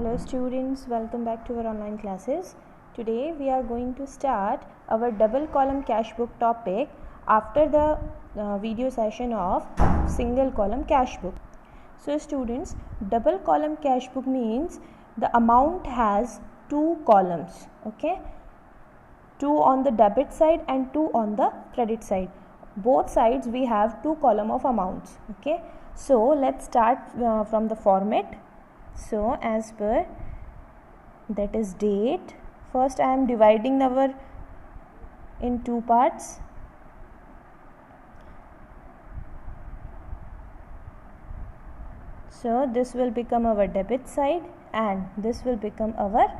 Hello students, welcome back to our online classes. Today we are going to start our double column cash book topic after the video session of single column cash book. So students, double column cash book means the amount has two columns, okay? Two on the debit side and two on the credit side. Both sides we have two column of amounts, okay? So let's start from the format. So as per that is date, first I am dividing our in two parts. So this will become our debit side and this will become our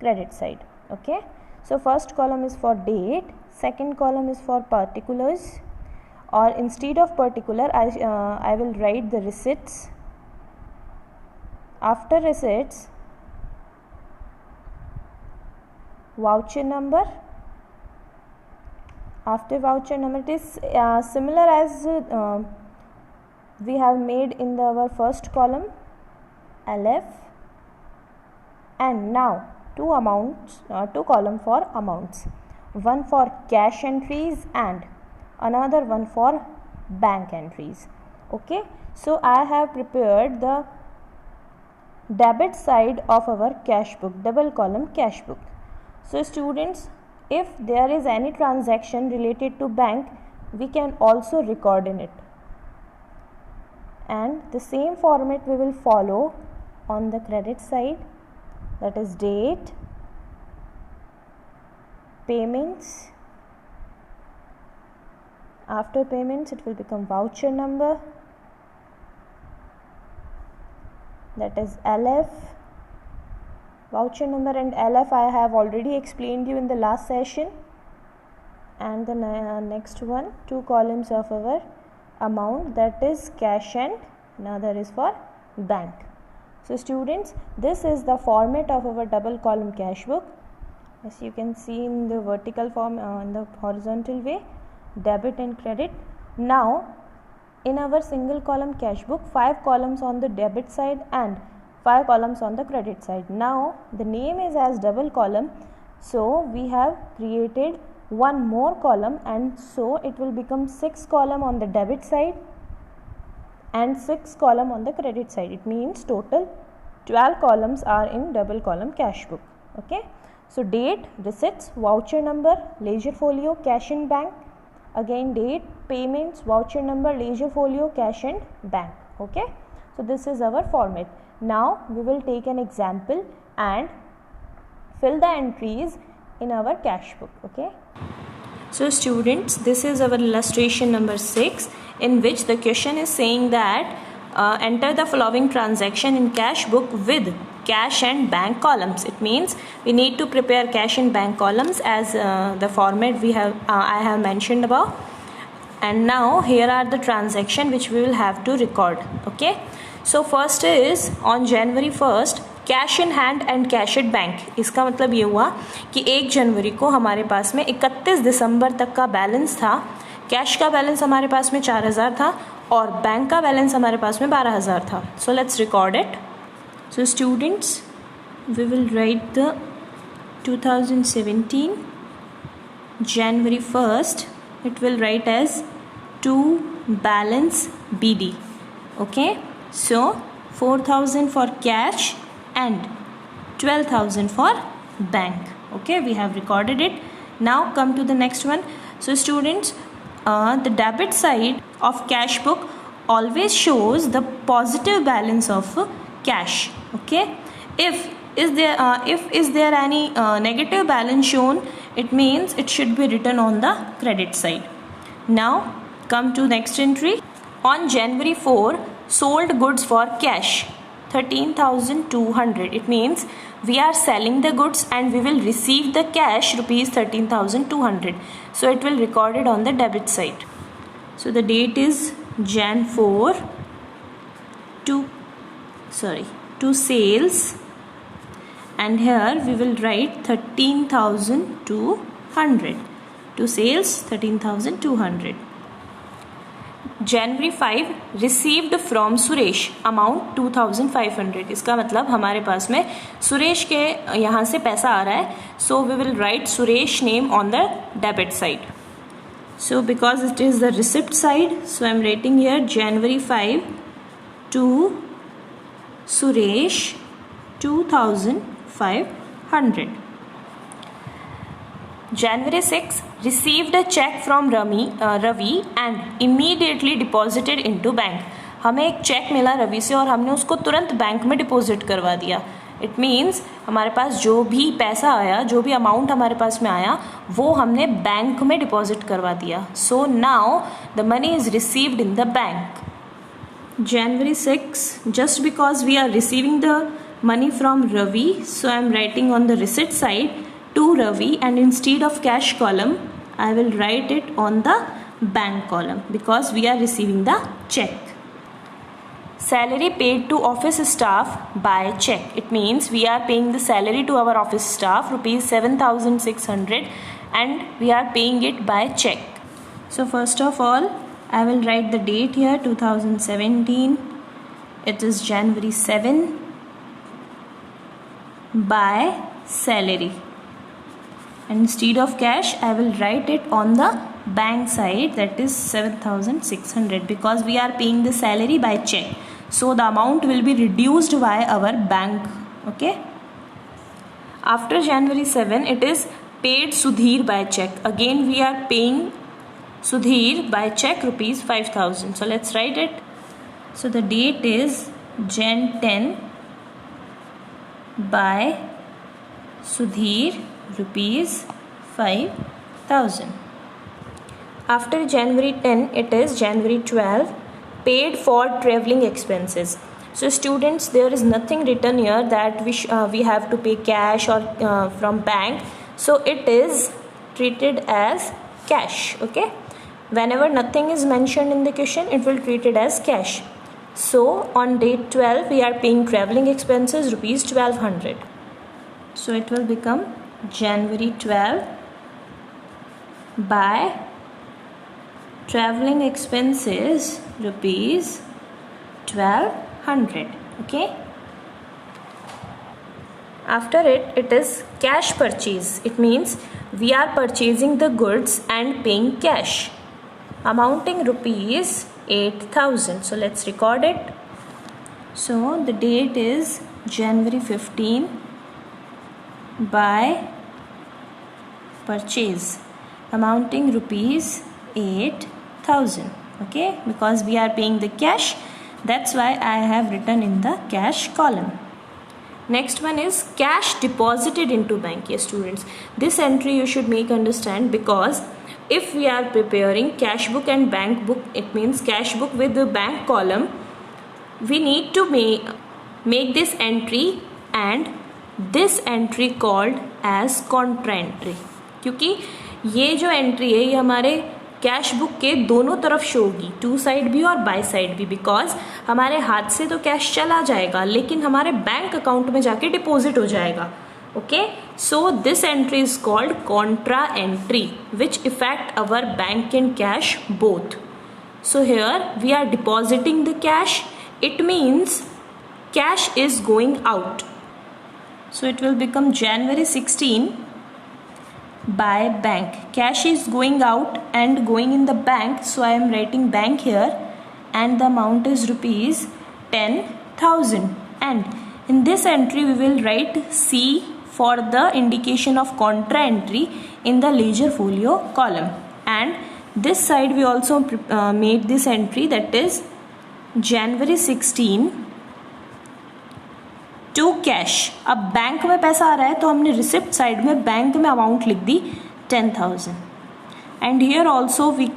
credit side, okay? So first column is for date, second column is for particulars, or instead of particular I will write the receipts. After receipts, voucher number. After voucher number, it is similar as we have made in our first column, LF, and now two column for amounts, one for cash entries and another one for bank entries, okay? So I have prepared the debit side of our cash book, double column cash book. So students, if there is any transaction related to bank, we can also record in it, and the same format we will follow on the credit side, that is date, payments. After payments it will become voucher number, that is LF. Voucher number and LF I have already explained you in the last session. And the next one, two columns of our amount, that is cash and another is for bank. So students, this is the format of our double column cash book. As you can see in the vertical form, in the horizontal way, debit and credit. Now in our single column cash book, 5 columns on the debit side and 5 columns on the credit side. Now the name is as double column, so we have created one more column, and so it will become 6 column on the debit side and 6 column on the credit side. It means total 12 columns are in double column cash book, okay? So date, receipts, voucher number, ledger folio, cash and bank. Again date, payments, voucher number, ledger folio, cash and bank, okay? So this is our format. Now we will take an example and fill the entries in our cash book, okay? So students, this is our illustration number 6, in which the question is saying that enter the following transaction in cash book with cash and bank columns. It means we need to prepare cash and bank columns as the format we have I have mentioned above. And now here are the transaction which we will have to record, okay? So first is on January 1st cash in hand and cash at bank. इसका मतलब ये हुआ कि 1 जनवरी को हमारे पास में 31 दिसंबर तक का बैलेंस था. कैश का बैलेंस हमारे पास में 4000 था और बैंक का बैलेंस हमारे पास में 12000 था. So let's record it. So students, we will write the 2017 January 1st. It will write as to balance BD. Okay, so 4000 for cash and 12,000 for bank. Okay, we have recorded it. Now come to the next one. So students, the debit side of cash book always shows the positive balance of cash. Okay, if is there any negative balance shown, it means it should be written on the credit side. Now come to next entry. On January 4, sold goods for cash 13,200. It means we are selling the goods and we will receive the cash rupees 13,200. So it will record it on the debit side. So the date is Jan 4 to sales, and here we will write 13,200 to sales 13,200. January 5 received from Suresh amount 2500. इसका मतलब हमारे पास में सुरेश के यहाँ से पैसा आ रहा है. So we will write Suresh name on the debit side. So because it is the receipt side, so I am writing here January 5 to Suresh 2500. January 6 received a check from Ravi and immediately deposited into bank. हमें एक check मिला रवि से और हमने उसको तुरंत bank में deposit करवा दिया. इट मीन्स हमारे पास जो भी पैसा आया, जो भी अमाउंट हमारे पास में आया, वो हमने बैंक में डिपॉजिट करवा दिया. So now the money is received in the bank. January 6, just because we are receiving the money from Ravi, so I am writing on the receipt side to Ravi, and instead of cash column I will write it on the bank column because we are receiving the check. Salary paid to office staff by check. It means we are paying the salary to our office staff rupees 7,600 and we are paying it by check. So first of all I will write the date here 2017. It is January 7 by salary. And instead of cash I will write it on the bank side, that is 7,600 because we are paying the salary by check. So the amount will be reduced by our bank. Okay. After January 7 it is paid Sudhir by check. Again we are paying Sudhir by check rupees 5,000. So let's write it. So the date is Jan 10 by Sudhir rupees 5,000. After January 10 it is January 12 paid for traveling expenses. So students, there is nothing written here that we have to pay cash or from bank. So it is treated as cash. Okay. Whenever nothing is mentioned in the question, it will treat it as cash. So on date 12 we are paying traveling expenses rupees 1,200. So it will become January 12 by traveling expenses rupees 1,200. Okay. After it is cash purchase. It means we are purchasing the goods and paying cash, amounting rupees 8,000. So let's record it. So the date is January 15 by purchase, amounting rupees 8,000. Okay, because we are paying the cash, that's why I have written in the cash column. Next one is cash deposited into bank. Yes students, this entry you should make understand, because if we are preparing cash book and bank book, it means cash book with the bank column, we need to make this entry and this entry called as contra entry. क्योंकि ये जो entry है ये हमारे cash book के दोनों तरफ show होगी, टू साइड भी और बाय साइड भी, बिकॉज हमारे हाथ से तो कैश चला जाएगा लेकिन हमारे बैंक अकाउंट में जाके डिपॉजिट हो जाएगा. Okay, so this entry is called contra entry, which affect our bank and cash both. So here we are depositing the cash. It means cash is going out. So it will become January 16 by bank. Cash is going out and going in the bank. So I am writing bank here, and the amount is rupees 10,000. And in this entry we will write C for the indication of contra entry in the ledger folio column. And this side we also made this entry, that is January 16 to cash. अब bank में पैसा आ रहा है तो हमने receipt side में bank में अमाउंट लिख दी 10,000. And here also we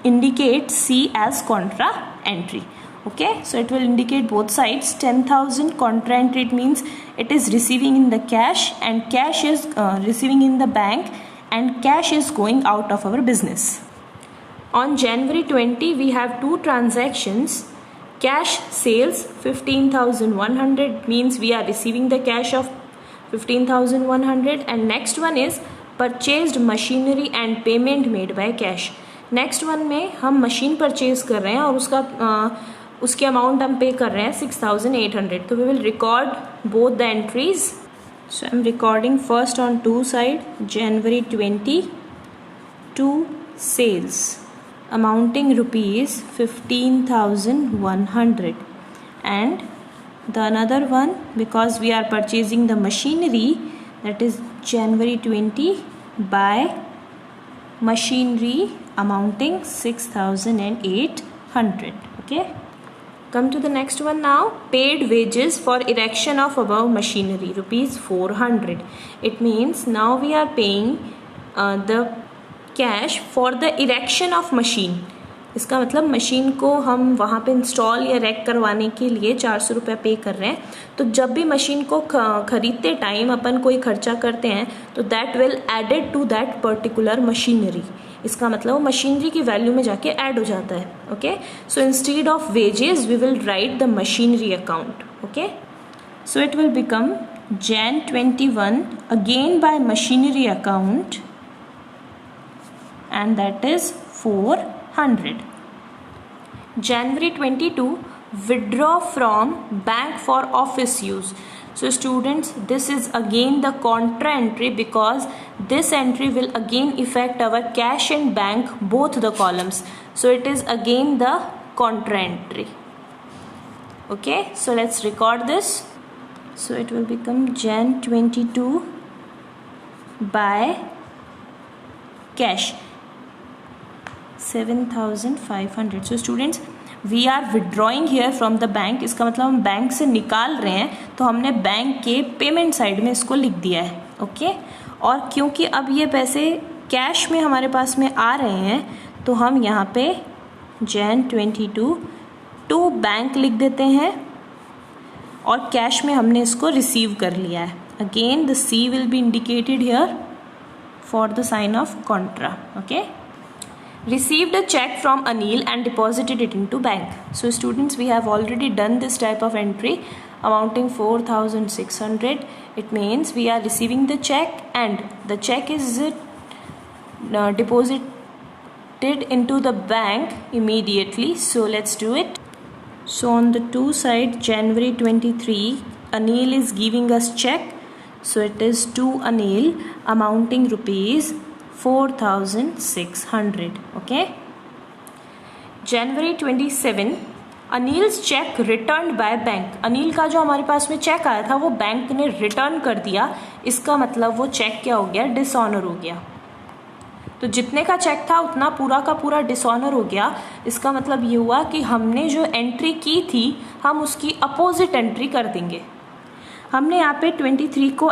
indicate C as contra entry. Okay, so it will indicate both sides. 10,000 contra entry, it means it is receiving in the cash, and cash is receiving in the bank, and cash is going out of our business. On January 20 we have two transactions. Cash sales 15,100 means we are receiving the cash of 15,100, and next one is purchased machinery and payment made by cash. Next one में हम machine purchase कर रहे हैं और उसके amount हम पे कर रहे हैं 6,800. तो we will record both the entries. So I am recording first on to side January 22 sales amounting rupees 15,100, and the another one, because we are purchasing the machinery, that is January 20 by machinery amounting 6,800. Okay, come to the next one now. Paid wages for erection of above machinery rupees 400. It means now we are paying the cash for the erection of machine. इसका मतलब machine को हम वहाँ पे install या rack करवाने के लिए 400 रुपये पे कर रहे हैं. तो जब भी मशीन को खरीदते टाइम अपन कोई खर्चा करते हैं तो that will added to that particular machinery. इसका मतलब वो मशीनरी की वैल्यू में जाके ऐड हो जाता है. Okay, so instead of wages we will write the machinery account. Okay, so it will become Jan 21 again by machinery account, and that is 400. January 22 withdraw from bank for office use. So students, this is again the contra entry, because this entry will again affect our cash and bank, both the columns. So it is again the contra entry. Okay, so let's record this. So it will become Jan 22 by cash 7,500. So students, we are withdrawing here from the bank. इसका मतलब हम bank से निकाल रहे हैं, तो हमने bank के पेमेंट साइड में इसको लिख दिया है. ओके, और क्योंकि अब ये पैसे कैश में हमारे पास में आ रहे हैं, तो हम यहाँ पे Jan 22 टू बैंक लिख देते हैं और कैश में हमने इसको रिसीव कर लिया है. Again the C will be indicated here for the sign of contra. Okay, received a check from Anil and deposited it into bank. So students, we have already done this type of entry amounting 4,600. It means we are receiving the check and the check is deposited into the bank immediately. So let's do it. So on the two side, January 23, Anil is giving us check. So it is to Anil amounting rupees 4,600. Okay, January 27, Anil's check returned by bank. Anil का जो हमारे पास में check आया था वो bank ने return कर दिया. इसका मतलब वो चेक क्या हो गया, डिसऑनर हो गया. तो जितने का चेक था उतना पूरा का पूरा डिसऑनर हो गया. इसका मतलब ये हुआ कि हमने जो एंट्री की थी हम उसकी अपोजिट एंट्री कर देंगे. हमने यहाँ पे 23 को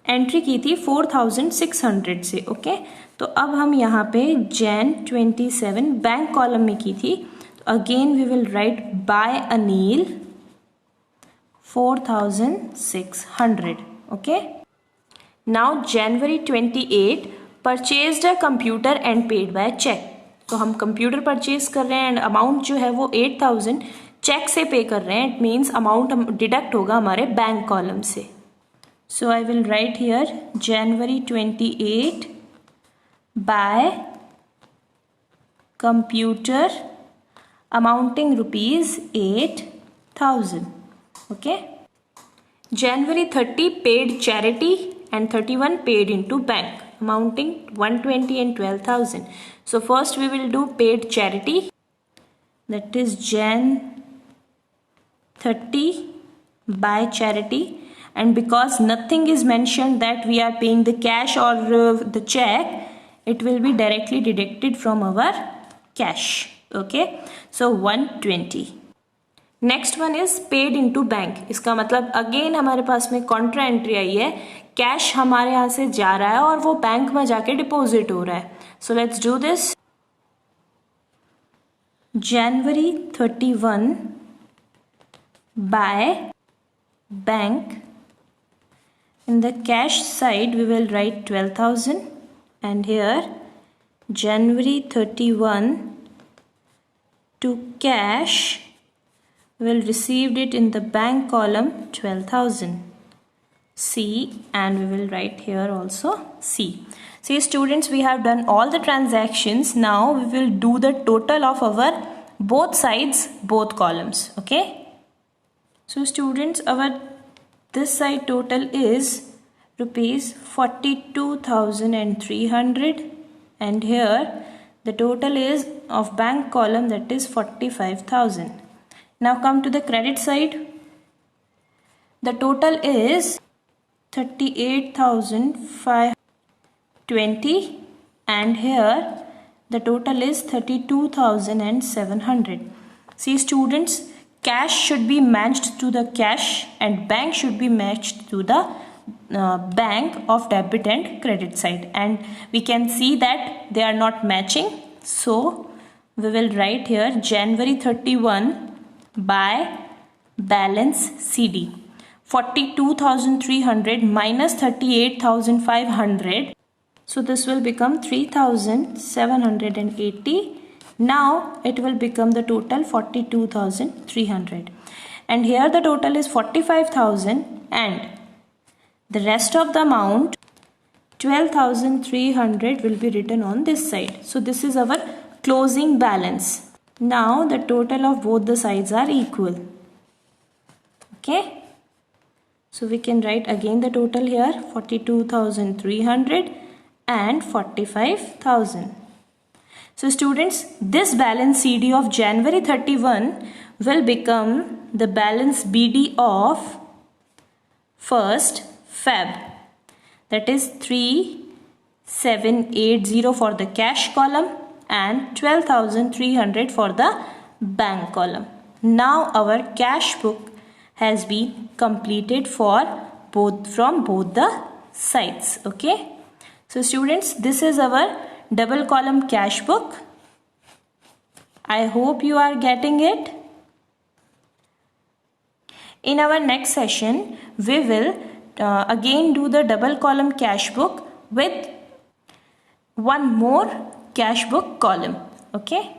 एंट्री की थी 4,600 से. ओके, तो अब हम यहाँ पे Jan 27 बैंक कॉलम में की थी. तो again we will write by Anil 4,600. Okay, now January 28 purchased a computer and paid by cheque. तो हम कंप्यूटर परचेज कर रहे हैं एंड अमाउंट जो है वो 8,000 चेक से पे कर रहे हैं. इट मीन्स अमाउंट डिडक्ट होगा हमारे बैंक कॉलम से. So I will write here January 28 by computer amounting rupees 8,000. Okay. January 30 paid charity and 31 paid into bank amounting 120 and 12,000. So first we will do paid charity, that is Jan 30 by charity. And because nothing is mentioned that we are paying the cash or the check, it will be directly deducted from our cash. Okay, so 120. Next one is paid into bank. इसका मतलब again हमारे पास में contra entry आई है. Cash हमारे यहाँ से जा रहा है और वो बैंक में जाके डिपॉजिट हो रहा है. So let's do this. January 31 by bank. In the cash side we will write 12,000, and here January 31 to cash we will received it in the bank column 12,000. C, and we will write here also C. See students, we have done all the transactions. Now we will do the total of our both sides, both columns. Okay. So students, our this side total is rupees 42,300, and here the total is of bank column, that is 45,000. Now come to the credit side. The total is 38,520, and here the total is 32,700. See students, cash should be matched to the cash and bank should be matched to the bank of debit and credit side, and we can see that they are not matching. So we will write here January 31 by balance CD. 42,300 minus 38,500. So this will become 3,780. Now it will become the total 42,300. And here the total is 45,000, and the rest of the amount 12,300 will be written on this side. So this is our closing balance. Now the total of both the sides are equal. Okay. So we can write again the total here 42,300 and 45,000. So students, this balance CD of January 31 will become the balance BD of 1st Feb. That is 3,780 for the cash column and 12,300 for the bank column. Now our cash book has been completed for from both the sides. Okay. So students, this is our double column cash book. I hope you are getting it. In our next session, we will again do the double column cash book with one more cash book column. Okay.